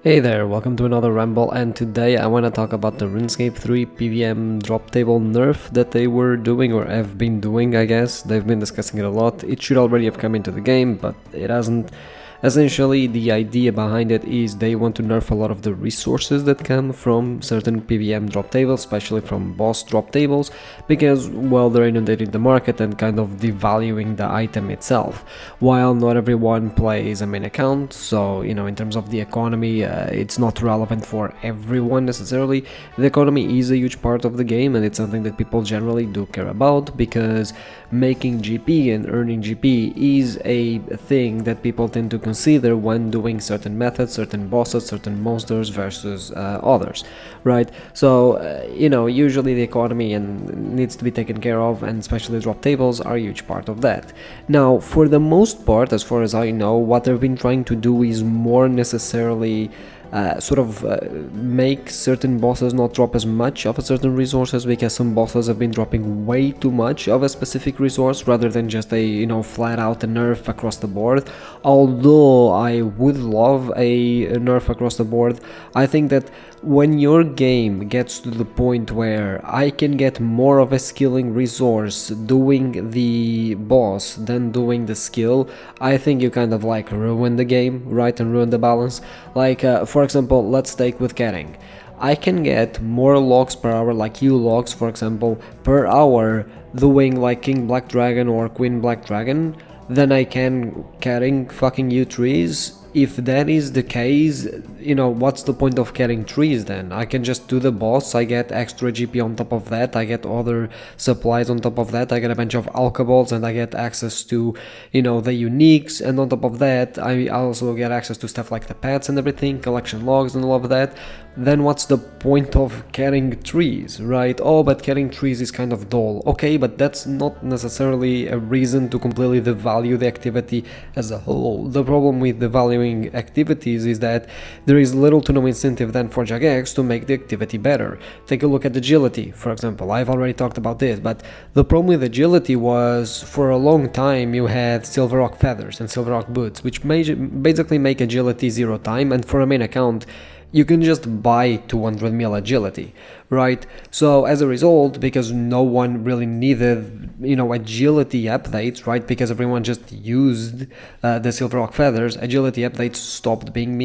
Hey there, welcome to another ramble, and today I want to talk about the RuneScape 3 PVM drop table nerf that they were doing, or have been doing, I guess. They've been discussing it a lot. It should already have come into the game, but it hasn't. Essentially, the idea behind it is they want to nerf a lot of the resources that come from certain PVM drop tables, especially from boss drop tables, because, well, they're inundating the market and kind of devaluing the item itself. While not everyone plays a main account, so, in terms of the economy, it's not relevant for everyone necessarily. The economy is a huge part of the game, and it's something that people generally do care about, because making GP and earning GP is a thing that people tend to consider when doing certain methods, certain bosses, certain monsters versus others, right? So, usually the economy and needs to be taken care of, and especially drop tables are a huge part of that. Now, for the most part, as far as I know, what they've been trying to do is more necessarily make certain bosses not drop as much of a certain resources, because some bosses have been dropping way too much of a specific resource rather than just a flat out nerf across the board. Although I would love a nerf across the board, I think that when your game gets to the point where I can get more of a skilling resource doing the boss than doing the skill, I think you kind of like ruin the game, right, and ruin the balance. Like, for example, let's take with Kering. I can get more logs per hour, like U logs, for example, per hour doing like King Black Dragon or Queen Black Dragon than I can carrying fucking U trees. If that is the case, what's the point of carrying trees then? I can just do the boss, I get extra GP on top of that, I get other supplies on top of that, I get a bunch of alcohols, and I get access to, the uniques, and on top of that, I also get access to stuff like the pets and everything, collection logs and all of that. Then what's the point of carrying trees, right? Oh, but carrying trees is kind of dull. Okay, but that's not necessarily a reason to completely devalue the activity as a whole. The problem with devaluing activities is that there is little to no incentive then for Jagex to make the activity better. Take a look at agility, for example. I've already talked about this, but the problem with agility was, for a long time, you had Silver Rock Feathers and Silver Rock Boots, which basically make agility 0 time, and for a main account, you can just buy 200 mil agility, right? So as a result, because no one really needed, agility updates, right? Because everyone just used the Silver Rock Feathers, agility updates stopped being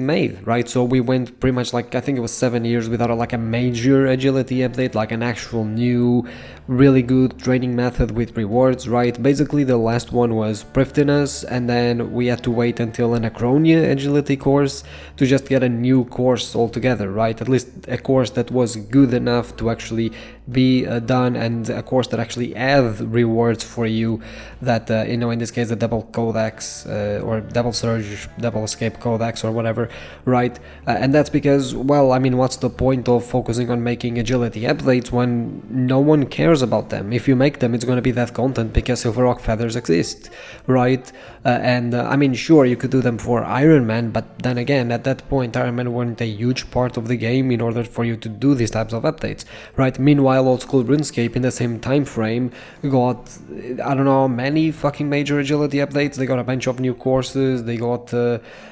made, right? So we went pretty much, like, I think it was 7 years without a major agility update, like an actual new, really good training method with rewards, right? Basically, the last one was Prifddinas, and then we had to wait until an Acronia agility course to just get a new course altogether, right? At least a course that was good enough to actually be done, and a course that actually had rewards for you, that in this case the double codex or double surge, double escape codex or whatever, right? And that's because, well, I mean, what's the point of focusing on making agility updates when no one cares about them? If you make them, it's going to be that content because Silver Rock Feathers exist, right? I mean, sure, you could do them for Iron Man, but then again, at that point, Iron Man weren't a huge part of the game in order for you to do these types of updates, right? Meanwhile, old school RuneScape in the same time frame got, I don't know, many fucking major agility updates. They got a bunch of new courses, they got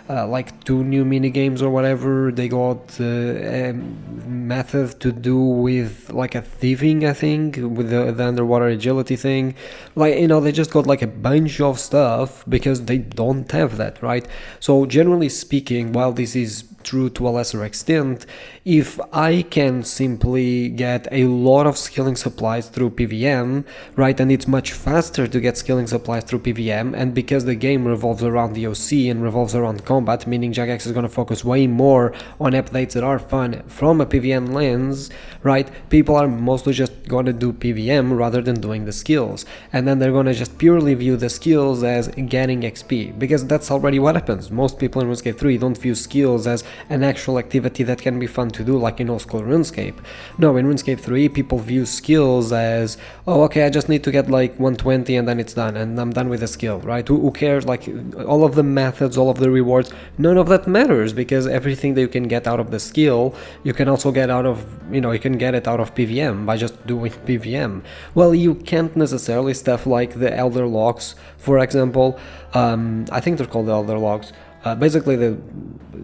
like 2 new mini games or whatever, they got a method to do with like a thieving, I think, with the underwater agility thing. Like, they just got like a bunch of stuff because they don't have that, right? So generally speaking, while this is true to a lesser extent, if I can simply get a lot of skilling supplies through PVM, right, and it's much faster to get skilling supplies through PVM, and because the game revolves around the OC and revolves around combat, meaning Jagex is going to focus way more on updates that are fun from a PVM lens, right, people are mostly just going to do PVM rather than doing the skills, and then they're going to just purely view the skills as getting XP, because that's already what happens. Most people in RuneScape 3 don't view skills as an actual activity that can be fun to do, like in old school RuneScape. No, in RuneScape 3, people view skills as, oh, okay, I just need to get like 120 and then it's done, and I'm done with the skill, right? Who cares? Like, all of the methods, all of the rewards, none of that matters, because everything that you can get out of the skill, you can also get out of, you can get it out of PVM by just doing PVM. Well, you can't necessarily stuff like the Elder Logs, for example. I think they're called the Elder Logs. Basically the,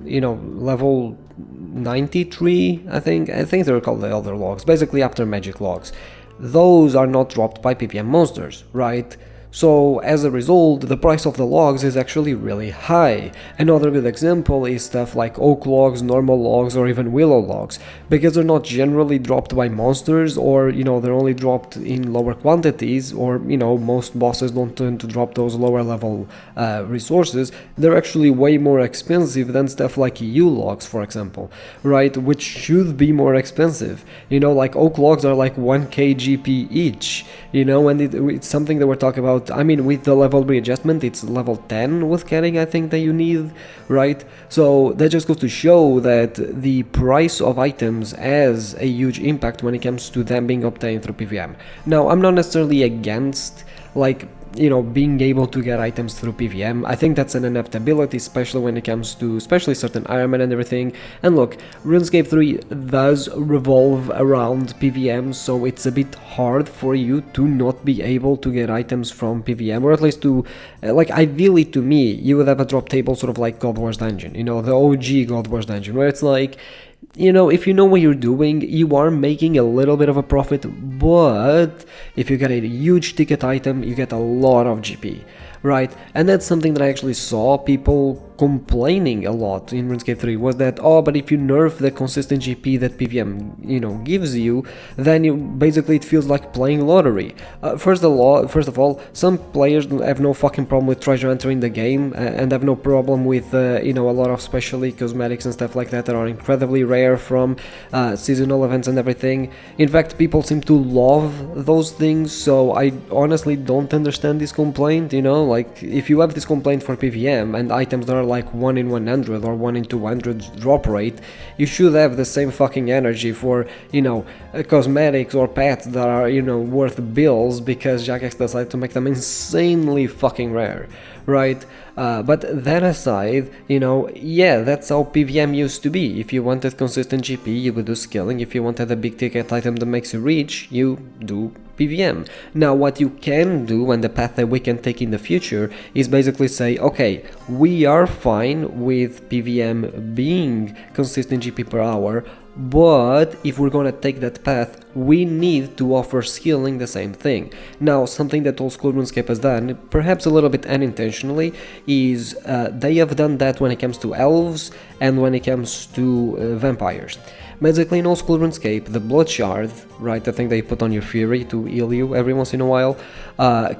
level 93, I think they're called the Elder Logs, basically after magic logs. Those are not dropped by PvM monsters, right? So as a result, the price of the logs is actually really high. Another good example is stuff like oak logs, normal logs, or even willow logs, because they're not generally dropped by monsters, or they're only dropped in lower quantities, or most bosses don't tend to drop those lower level resources. They're actually way more expensive than stuff like EU logs, for example, right? Which should be more expensive. Like oak logs are like 1k GP each, and it's something that we're talking about. I mean, with the level readjustment, it's level 10 with carrying, I think, that you need, right? So that just goes to show that the price of items has a huge impact when it comes to them being obtained through PvM. Now, I'm not necessarily against, like, being able to get items through PvM. I think that's an inevitability, especially when it comes to certain Iron Man and everything. And look, RuneScape 3 does revolve around PvM, so it's a bit hard for you to not be able to get items from PvM, or at least to, ideally to me, you would have a drop table sort of like God Wars Dungeon, the OG God Wars Dungeon, where it's like, if you know what you're doing, you are making a little bit of a profit, but if you get a huge ticket item, you get a lot of GP, right? And that's something that I actually saw people complaining a lot in RuneScape 3, was that, but if you nerf the consistent GP that PvM, gives you, then basically it feels like playing lottery. First of all, some players have no fucking problem with treasure entering the game, and have no problem with, a lot of specialty cosmetics and stuff like that are incredibly rare from seasonal events and everything. In fact, people seem to love those things, so I honestly don't understand this complaint, like, if you have this complaint for PvM and items that are like 1 in 100 or 1 in 200 drop rate, you should have the same fucking energy for, cosmetics or pets that are, worth bills, because Jagex decided to make them insanely fucking rare, right? But that aside, yeah, that's how PvM used to be. If you wanted consistent GP, you would do skilling. If you wanted a big ticket item that makes you rich, you do PvM. Now, what you can do, and the path that we can take in the future, is basically say, okay, we are fine with PvM being consistent GP per hour, but if we're gonna take that path, we need to offer skilling the same thing. Now, something that Old School RuneScape has done, perhaps a little bit unintentionally, is they have done that when it comes to elves and when it comes to vampires. Basically, in Old School RuneScape, the Blood Shard, right, the thing that you put on your Fury to heal you every once in a while,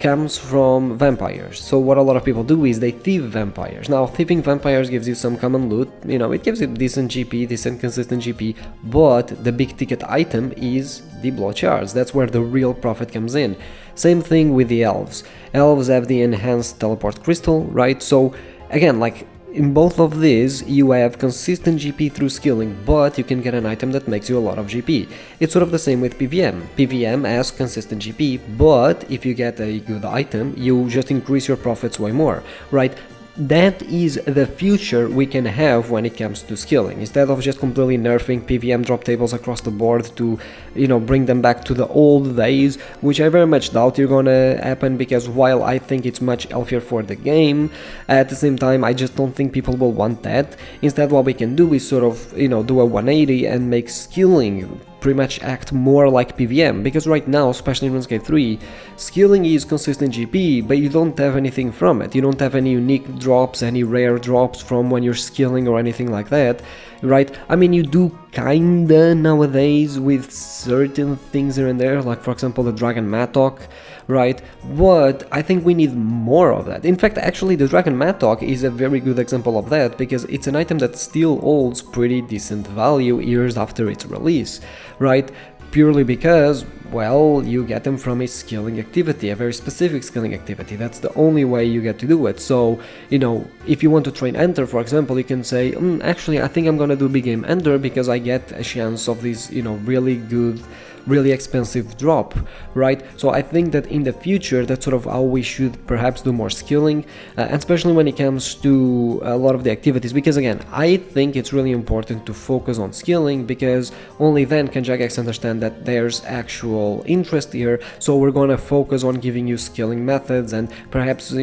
comes from vampires. So what a lot of people do is they thieve vampires. Now, thieving vampires gives you some common loot, it gives you decent GP, decent consistent GP, but the big ticket item is the Blood Shards. That's where the real profit comes in. Same thing with the elves. Elves have the enhanced teleport crystal, right? So again, like, in both of these, you have consistent GP through skilling, but you can get an item that makes you a lot of GP. It's sort of the same with PvM. PvM has consistent GP, but if you get a good item, you just increase your profits way more, right? That is the future we can have when it comes to skilling, instead of just completely nerfing PvM drop tables across the board to, bring them back to the old days, which I very much doubt you're gonna happen, because while I think it's much healthier for the game, at the same time I just don't think people will want that. Instead, what we can do is sort of, do a 180 and make skilling pretty much act more like PvM, because right now, especially in RuneScape 3, skilling is consistent GP, but you don't have anything from it. You don't have any unique drops, any rare drops from when you're skilling or anything like that, right? I mean, you do kinda nowadays with certain things here and there, like for example the Dragon Mattock, right? But I think we need more of that. In fact, actually the Dragon Mattock is a very good example of that, because it's an item that still holds pretty decent value years after its release, right? Purely because, well, you get them from a skilling activity, a very specific skilling activity. That's the only way you get to do it. So, if you want to train Enter, for example, you can say, actually, I think I'm gonna do big game Enter because I get a chance of these, really good really expensive drop, right? So I think that in the future, that's sort of how we should perhaps do more skilling, and especially when it comes to a lot of the activities, because again, I think it's really important to focus on skilling, because only then can Jagex understand that there's actual interest here. So we're gonna focus on giving you skilling methods and perhaps,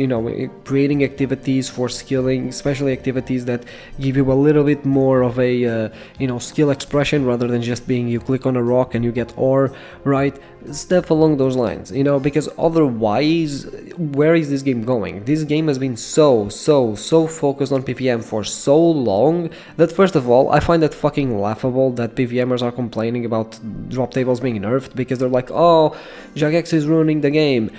creating activities for skilling, especially activities that give you a little bit more of a skill expression rather than just being you click on a rock and you get ore, right? Stuff along those lines, because otherwise, where is this game going? This game has been so focused on PVM for so long that, first of all, I find it fucking laughable that PVMers are complaining about drop tables being nerfed, because they're like, oh, Jagex is ruining the game.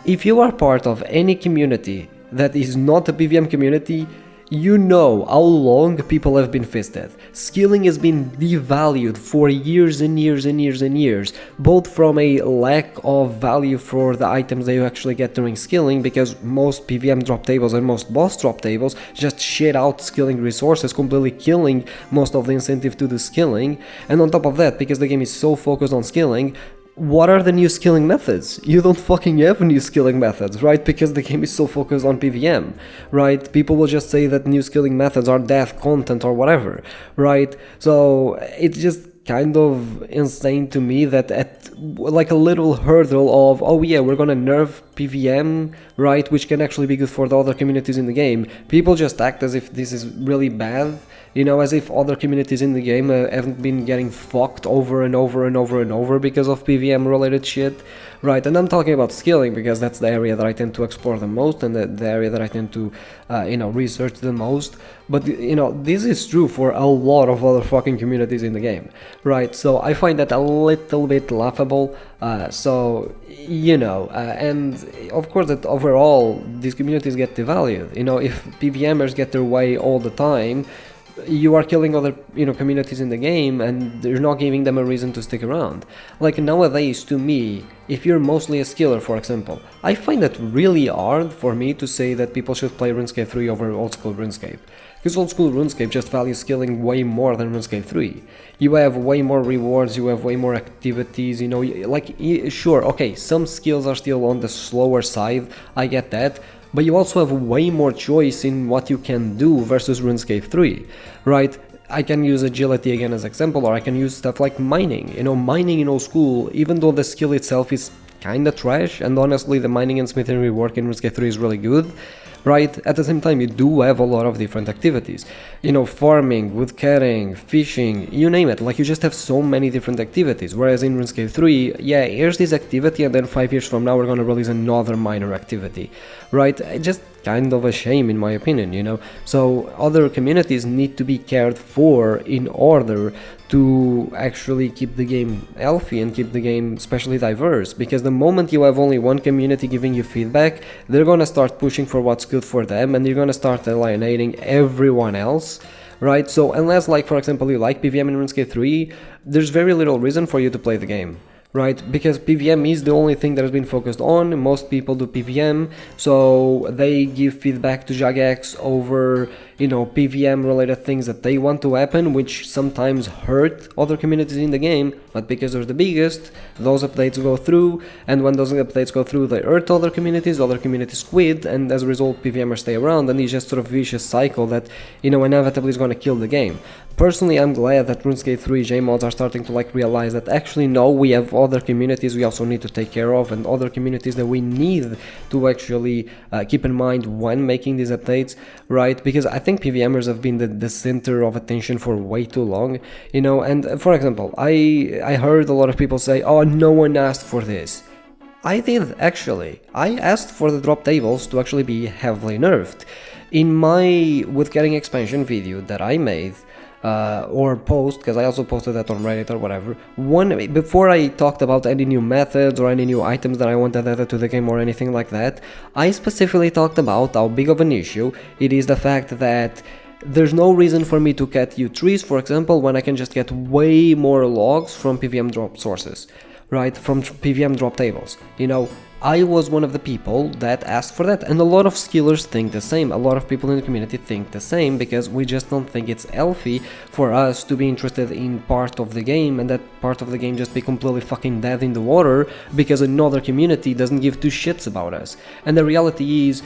If you are part of any community that is not a PVM community, you know how long people have been fisted. Skilling has been devalued for years and years and years and years, both from a lack of value for the items that you actually get during skilling, because most PVM drop tables and most boss drop tables just shit out skilling resources, completely killing most of the incentive to do skilling. And on top of that, because the game is so focused on skilling, what are the new skilling methods? You don't fucking have new skilling methods, right? Because the game is so focused on PVM, right? People will just say that new skilling methods are death content or whatever, right? So it's just kind of insane to me that at like a little hurdle of, oh yeah, we're gonna nerf PVM, right, which can actually be good for the other communities in the game, people just act as if this is really bad, as if other communities in the game haven't been getting fucked over and over and over and over because of PVM related shit, right? And I'm talking about skilling because that's the area that I tend to explore the most and the area that I tend to research the most. But this is true for a lot of other fucking communities in the game, right? So I find that a little bit laughable. And of course that overall these communities get devalued. If PVMers get their way all the time, you are killing other communities in the game, and you're not giving them a reason to stick around. Like nowadays, to me, if you're mostly a skiller, for example, I find it really hard for me to say that people should play RuneScape 3 over old school RuneScape. Because old school RuneScape just values skilling way more than RuneScape 3. You have way more rewards, you have way more activities, sure, okay, some skills are still on the slower side, I get that, but you also have way more choice in what you can do versus RuneScape 3, right? I can use agility again as example, or I can use stuff like mining. Mining in old school, even though the skill itself is kinda trash, and honestly the mining and smithing rework in RuneScape 3 is really good, right? At the same time, you do have a lot of different activities. Farming, woodcutting, fishing, you name it. Like, you just have so many different activities. Whereas in RuneScape 3, yeah, here's this activity, and then 5 years from now, we're gonna release another minor activity, right? Just kind of a shame, in my opinion, So other communities need to be cared for in order to actually keep the game healthy and keep the game especially diverse, because the moment you have only one community giving you feedback, they're gonna start pushing for what's good for them, and you're gonna start alienating everyone else, right? So unless, like, for example, you like PVM in RuneScape 3, there's very little reason for you to play the game, right? Because PVM is the only thing that has been focused on. Most people do PVM, so they give feedback to Jagex over PVM related things that they want to happen, which sometimes hurt other communities in the game, but because they're the biggest, those updates go through, and when those updates go through, they hurt other communities quit, and as a result PVMers stay around, and it's just sort of vicious cycle that inevitably is going to kill the game. Personally, I'm glad that RuneScape 3 JMods are starting to realize that actually no, we have other communities we also need to take care of, and other communities that we need to actually keep in mind when making these updates, right? Because I think PVMers have been the center of attention for way too long, and for example, I heard a lot of people say, oh, no one asked for this. I did, actually. I asked for the drop tables to actually be heavily nerfed. In my Woodcutting expansion video that I made, or post, because I also posted that on Reddit or whatever, before I talked about any new methods or any new items that I wanted added to the game or anything like that, I specifically talked about how big of an issue it is the fact that there's no reason for me to cut you trees, for example, when I can just get way more logs from PVM drop sources, right, from PVM drop tables. I was one of the people that asked for that, and a lot of skillers think the same. A lot of people in the community think the same, because we just don't think it's healthy for us to be interested in part of the game, and that part of the game just be completely fucking dead in the water because another community doesn't give two shits about us. And the reality is,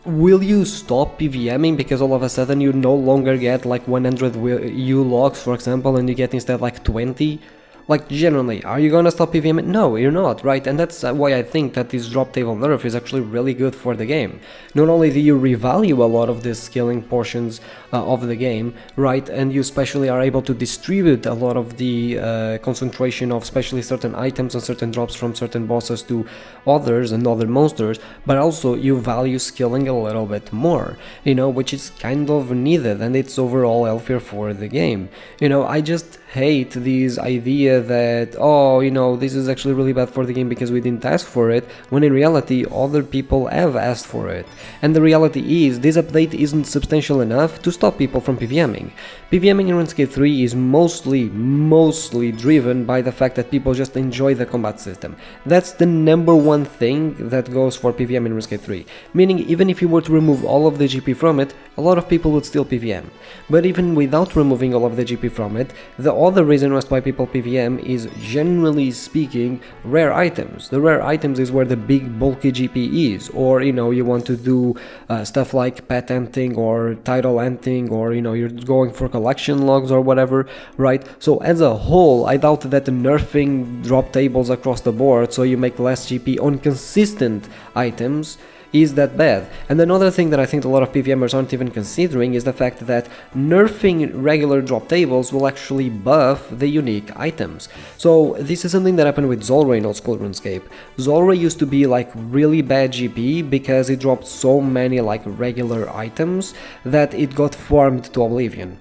will you stop PVMing because all of a sudden you no longer get like 100 U logs, for example, and you get instead like 20? Like, genuinely, are you gonna stop PVM? No, you're not, right? And that's why I think that this drop table nerf is actually really good for the game. Not only do you revalue a lot of the skilling portions of the game, right? And you especially are able to distribute a lot of the concentration of especially certain items and certain drops from certain bosses to others and other monsters, but also you value skilling a little bit more, you know, which is kind of needed, and it's overall healthier for the game. You know, I just hate this idea that, oh, you know, this is actually really bad for the game because we didn't ask for it, when in reality other people have asked for it. And the reality is, this update isn't substantial enough to stop people from PVMing. PVMing in RuneScape 3 is mostly driven by the fact that people just enjoy the combat system. That's the number one thing that goes for PVM in RuneScape 3. Meaning, even if you were to remove all of the GP from it, a lot of people would still PVM. But even without removing all of the GP from it, the other reason why people PVM is, generally speaking, rare items. The rare items is where the big bulky GP is, or, you know, you want to do stuff like pet hunting or title hunting, or, you know, you're going for collection logs or whatever, right? So as a whole, I doubt that nerfing drop tables across the board so you make less GP on consistent items is that bad. And another thing that I think a lot of PVMers aren't even considering is the fact that nerfing regular drop tables will actually buff the unique items. So this is something that happened with Zulrah in Old School RuneScape. Zulrah used to be like really bad GP because it dropped so many like regular items that it got farmed to oblivion.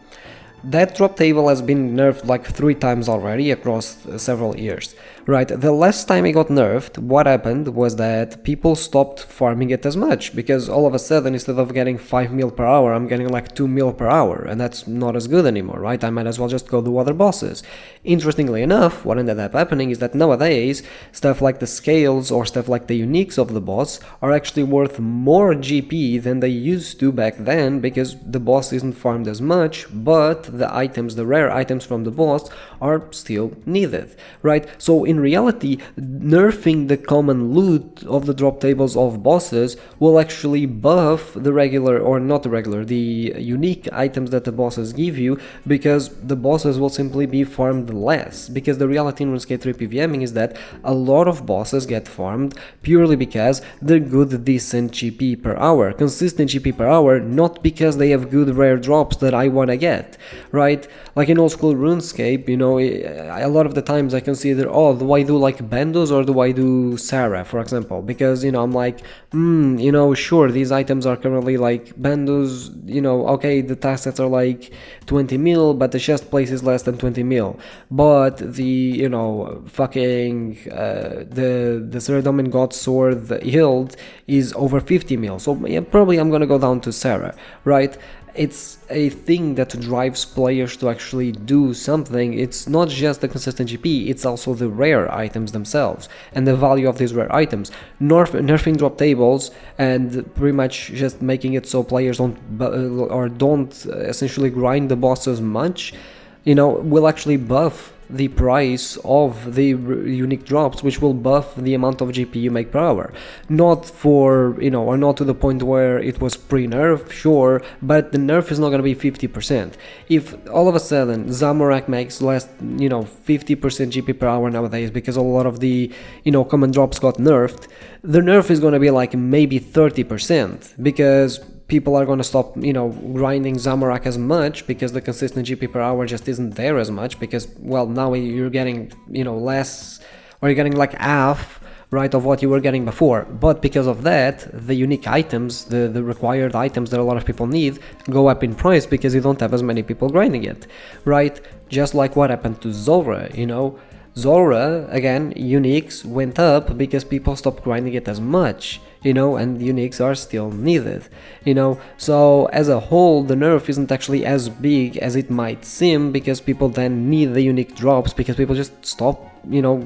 That drop table has been nerfed like 3 times already across several years, right? The last time it got nerfed, what happened was that people stopped farming it as much, because all of a sudden, instead of getting 5 mil per hour, I'm getting like 2 mil per hour, and that's not as good anymore, right? I might as well just go do other bosses. Interestingly enough, what ended up happening is that nowadays, stuff like the scales or stuff like the uniques of the boss are actually worth more GP than they used to back then, because the boss isn't farmed as much, but the items, the rare items from the boss, are still needed, right? So in reality, nerfing the common loot of the drop tables of bosses will actually buff the regular, or not the regular, the unique items that the bosses give you, because the bosses will simply be farmed less. Because the reality in RuneScape 3 PVMing is that a lot of bosses get farmed purely because they're good, decent GP per hour, consistent GP per hour, not because they have good rare drops that I wanna get, right? Like in Old School RuneScape, you know, a lot of the times I consider, oh, do I do like Bandos or do I do Sarah, for example? Because, you know, I'm like, you know, sure, these items are currently like Bandos, you know, okay, the task sets are like 20 mil, but the chest place is less than 20 mil. But the, you know, fucking, the Saradomin God Sword Hilt is over 50 mil. So yeah, probably I'm gonna go down to Sarah, right? It's a thing that drives players to actually do something. It's not just the consistent GP, it's also the rare items themselves and the value of these rare items. Nerfing drop tables and pretty much just making it so players don't essentially grind the bosses much, you know, will actually buff the price of the unique drops, which will buff the amount of GP you make per hour. Not for, you know, or not to the point where it was pre-nerf, sure, but the nerf is not going to be 50%. If all of a sudden Zamorak makes less, you know, 50% GP per hour nowadays because a lot of the, you know, common drops got nerfed, the nerf is going to be like maybe 30%, because people are going to stop, you know, grinding Zamorak as much because the consistent GP per hour just isn't there as much, because, well, now you're getting, you know, less, or you're getting like half, right, of what you were getting before. But because of that, the unique items, the required items that a lot of people need, go up in price because you don't have as many people grinding it, right? Just like what happened to Zulrah, you know. Zulrah, again, uniques went up because people stopped grinding it as much. and uniques are still needed, so as a whole the nerf isn't actually as big as it might seem, because people then need the unique drops, because people just stop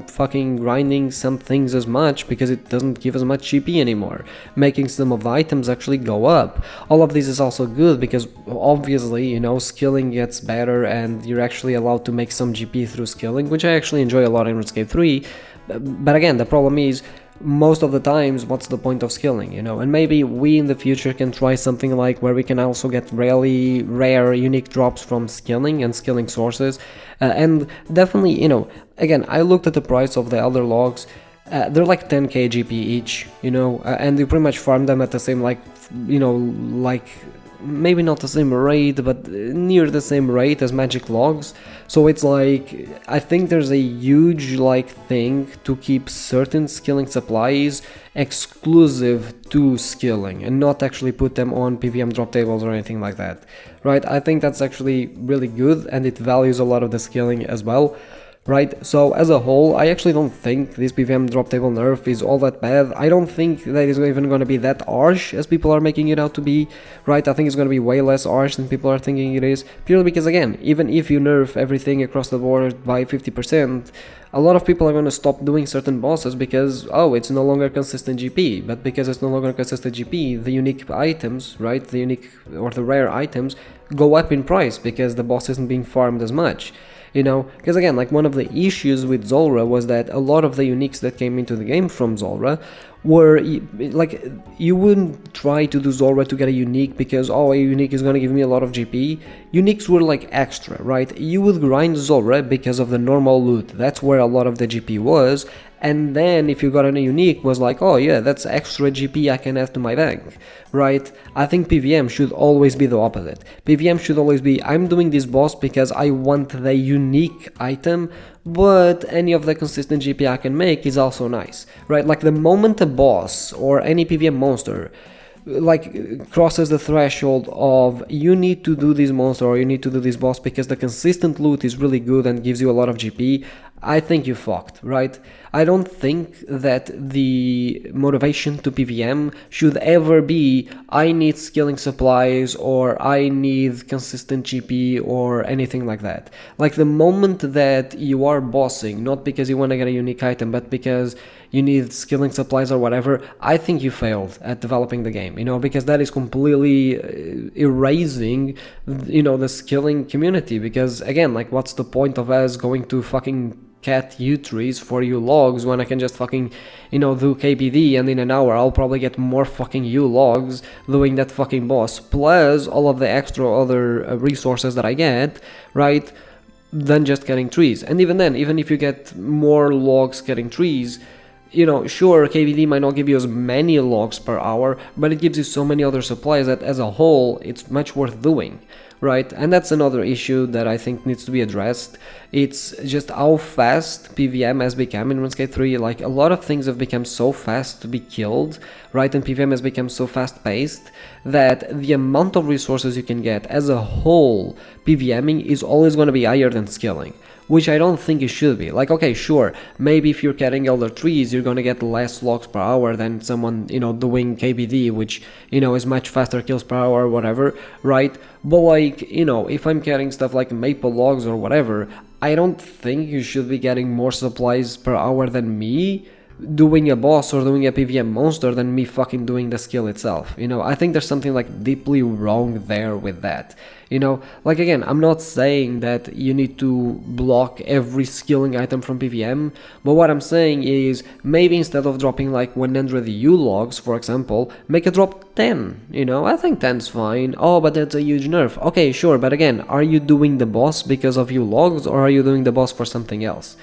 fucking grinding some things as much because it doesn't give as much GP anymore, making some of the items actually go up. All of this is also good because obviously, skilling gets better and you're actually allowed to make some GP through skilling, which I actually enjoy a lot in RuneScape 3. But again, the problem is, most of the times, what's the point of skilling, and maybe we in the future can try something like where we can also get really rare unique drops from skilling and skilling sources, and definitely, again, I looked at the price of the Elder Logs. They're like 10k GP each, and you pretty much farm them at the same, like maybe not the same rate, but near the same rate as magic logs. So it's like, I think there's a huge thing to keep certain skilling supplies exclusive to skilling and not actually put them on PVM drop tables or anything like that, right? I think that's actually really good, and it values a lot of the skilling as well. Right, so as a whole, I actually don't think this PVM drop table nerf is all that bad. I don't think that it's even going to be that harsh as people are making it out to be, right? I think it's going to be way less harsh than people are thinking it is, purely because, again, even if you nerf everything across the board by 50%, a lot of people are going to stop doing certain bosses because, oh, it's no longer consistent GP, but because it's no longer consistent GP, the unique items, right, the unique or the rare items go up in price because the boss isn't being farmed as much. Because again, one of the issues with Zulrah was that a lot of the uniques that came into the game from Zulrah were, you wouldn't try to do Zulrah to get a unique because, oh, a unique is going to give me a lot of GP. Uniques were extra, right? You would grind Zulrah because of the normal loot. That's where a lot of the GP was. And then if you got a unique, was like, oh yeah, that's extra GP I can add to my bank, right? I think PVM should always be the opposite. PVM should always be, I'm doing this boss because I want the unique item, but any of the consistent GP I can make is also nice, right? The moment a boss or any PVM monster crosses the threshold of you need to do this monster or you need to do this boss because the consistent loot is really good and gives you a lot of GP, I think you fucked, right? I don't think that the motivation to PVM should ever be I need skilling supplies or I need consistent GP or anything like that. The moment that you are bossing, not because you want to get a unique item, but because you need skilling supplies or whatever, I think you failed at developing the game, because that is completely erasing, the skilling community. Because again, what's the point of us going to fucking cat U trees for U logs when I can just fucking, do KBD and in an hour I'll probably get more fucking U logs doing that fucking boss, plus all of the extra other resources that I get, right, than just getting trees. And even then, even if you get more logs getting trees, sure, KBD might not give you as many logs per hour, but it gives you so many other supplies that as a whole, it's much worth doing, right? And that's another issue that I think needs to be addressed. It's just how fast PVM has become in RuneScape 3. A lot of things have become so fast to be killed, right? And PVM has become so fast-paced that the amount of resources you can get as a whole, PVMing is always going to be higher than skilling, which I don't think it should be. Okay, sure, maybe if you're getting Elder Trees, you're gonna get less logs per hour than someone, doing KBD, which, is much faster kills per hour or whatever, right? But if I'm getting stuff like Maple Logs or whatever, I don't think you should be getting more supplies per hour than me doing a boss or doing a PVM monster than me fucking doing the skill itself. I think there's something deeply wrong there with that. Again, I'm not saying that you need to block every skilling item from PVM, but what I'm saying is maybe instead of dropping 100 U logs, for example, make it drop 10, I think 10's fine. Oh, but that's a huge nerf. Okay, sure, but again, are you doing the boss because of U logs or are you doing the boss for something else?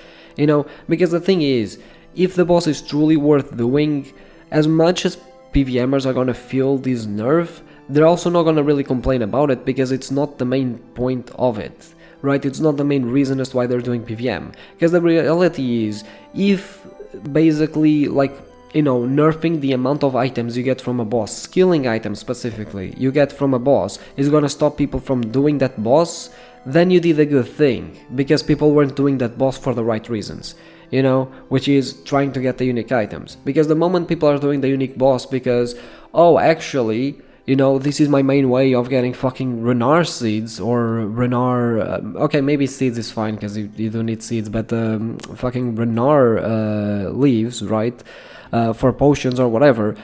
Because the thing is, if the boss is truly worth doing, as much as PVMers are gonna feel this nerf, they're also not gonna really complain about it because it's not the main point of it, right? It's not the main reason as to why they're doing PVM. Because the reality is, if basically nerfing the amount of items you get from a boss, skilling items specifically, you get from a boss, is gonna stop people from doing that boss, then you did a good thing, because people weren't doing that boss for the right reasons. which is trying to get the unique items. Because the moment people are doing the unique boss because, oh, actually, this is my main way of getting fucking Renar seeds or Renar. Okay, maybe seeds is fine because you don't need seeds, but fucking Renar leaves, right? For potions or whatever.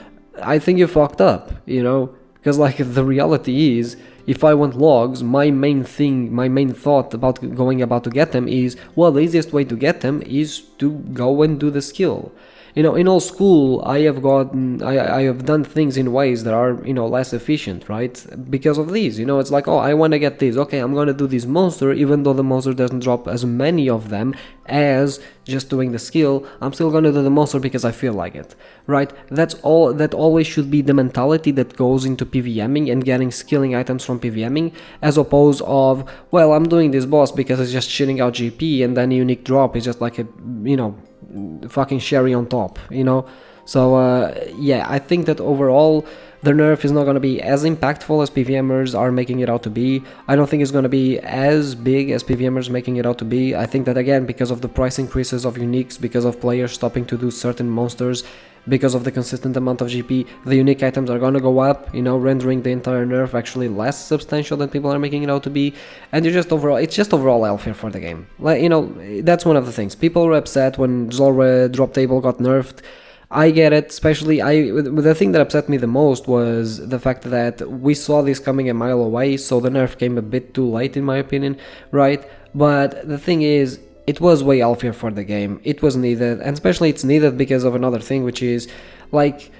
I think you fucked up, because like the reality is, if I want logs, my main thought about to get them is, well, the easiest way to get them is to go and do the skill. In old school, I have done things in ways that are, less efficient, right? Because of these, it's like, oh, I want to get this. Okay, I'm going to do this monster, even though the monster doesn't drop as many of them as just doing the skill. I'm still going to do the monster because I feel like it, right? That's all. That always should be the mentality that goes into PVMing and getting skilling items from PVMing, as opposed of, well, I'm doing this boss because it's just shitting out GP, and then unique drop is just like a, fucking cherry on top, So yeah, I think that overall the nerf is not going to be as impactful as PVMers are making it out to be. I don't think it's going to be as big as PVMers making it out to be. I think that, again, because of the price increases of uniques, because of players stopping to do certain monsters, because of the consistent amount of GP, the unique items are gonna go up, rendering the entire nerf actually less substantial than people are making it out to be. And it's just overall healthier for the game. That's one of the things. People were upset when Zulrah drop table got nerfed. I get it, especially the thing that upset me the most was the fact that we saw this coming a mile away, so the nerf came a bit too late in my opinion, right? But the thing is, it was way healthier for the game. It was needed, and especially it's needed because of another thing, which is, like,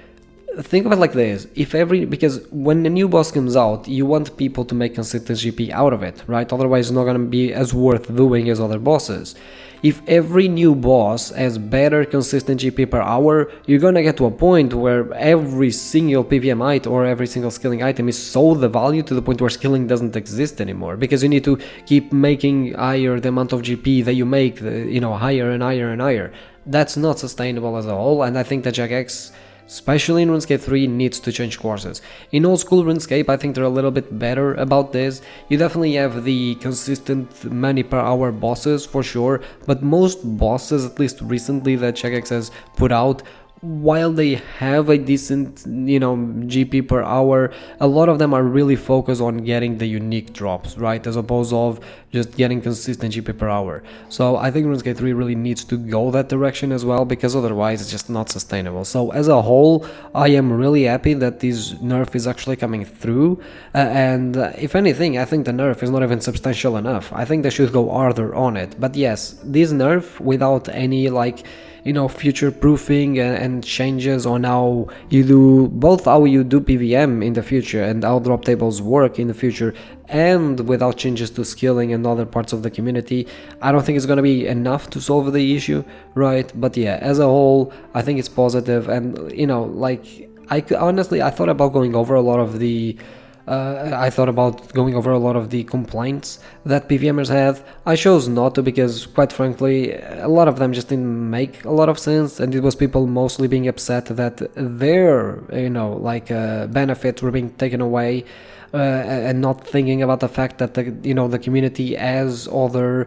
think of it like this. Because when a new boss comes out, you want people to make consistent GP out of it, right? Otherwise it's not going to be as worth doing as other bosses. If every new boss has better consistent GP per hour, you're gonna get to a point where every single PVM item or every single skilling item is so the value to the point where skilling doesn't exist anymore, because you need to keep making higher the amount of GP that you make, higher and higher and higher. That's not sustainable as a whole, and I think that Jagex, especially in RuneScape 3, needs to change courses. In old school RuneScape, I think they're a little bit better about this. You definitely have the consistent money per hour bosses for sure, but most bosses, at least recently, that Jagex has put out, while they have a decent, GP per hour, a lot of them are really focused on getting the unique drops, right? As opposed of just getting consistent GP per hour. So I think RuneScape 3 really needs to go that direction as well, because otherwise it's just not sustainable. So as a whole, I am really happy that this nerf is actually coming through, and if anything, I think the nerf is not even substantial enough. I think they should go harder on it. But yes, this nerf, without any future proofing and changes on how you do PVM in the future and how drop tables work in the future, and without changes to skilling and other parts of the community, I don't think it's gonna be enough to solve the issue, right? But yeah, as a whole, I think it's positive, and I thought about going over a lot of the complaints that PVMers had. I chose not to, because quite frankly, a lot of them just didn't make a lot of sense, and it was people mostly being upset that their benefits were being taken away, and not thinking about the fact that the community has other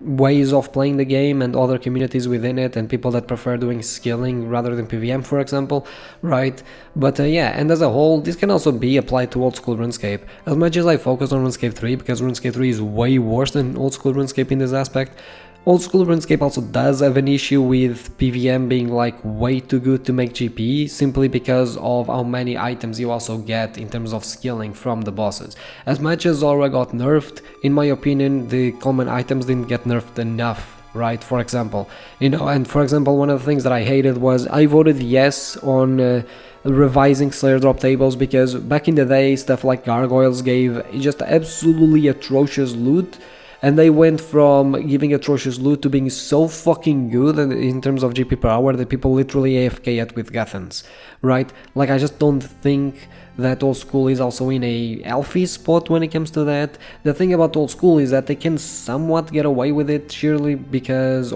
ways of playing the game and other communities within it, and people that prefer doing skilling rather than PVM, for example, right? But yeah, and as a whole, this can also be applied to old school RuneScape. As much as I focus on RuneScape 3, because RuneScape 3 is way worse than old school RuneScape in this aspect, old school RuneScape also does have an issue with PVM being way too good to make GP, simply because of how many items you also get in terms of skilling from the bosses. As much as Zulrah got nerfed, in my opinion, the common items didn't get nerfed enough, right? For example, one of the things that I hated was I voted yes on revising Slayer drop tables, because back in the day, stuff like gargoyles gave just absolutely atrocious loot, and they went from giving atrocious loot to being so fucking good in terms of GP per hour that people literally AFK it with Gathans, right? I just don't think that old school is also in a healthy spot when it comes to that. The thing about old school is that they can somewhat get away with it purely because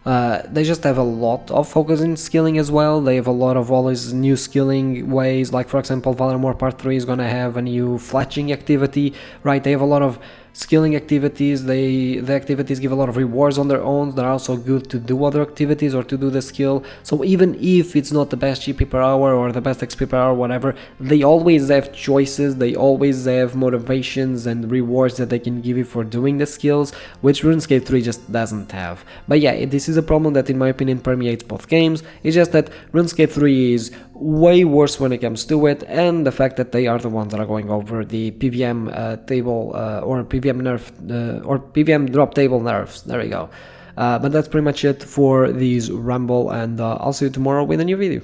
they just have a lot of focus in skilling as well. They have a lot of all these new skilling ways, like for example, Valarmor Part 3 is gonna have a new fletching activity, right? They have a lot of skilling activities. The activities give a lot of rewards on their own. They're also good to do other activities or to do the skill. So even if it's not the best GP per hour or the best XP per hour, whatever, they always have choices, they always have motivations and rewards that they can give you for doing the skills, which RuneScape 3 just doesn't have. But yeah, this is a problem that in my opinion permeates both games. It's just that RuneScape 3 is way worse when it comes to it, and the fact that they are the ones that are going over the PVM table or PVM nerf or PVM drop table nerfs. There we go. But that's pretty much it for these Rumble, and I'll see you tomorrow with a new video.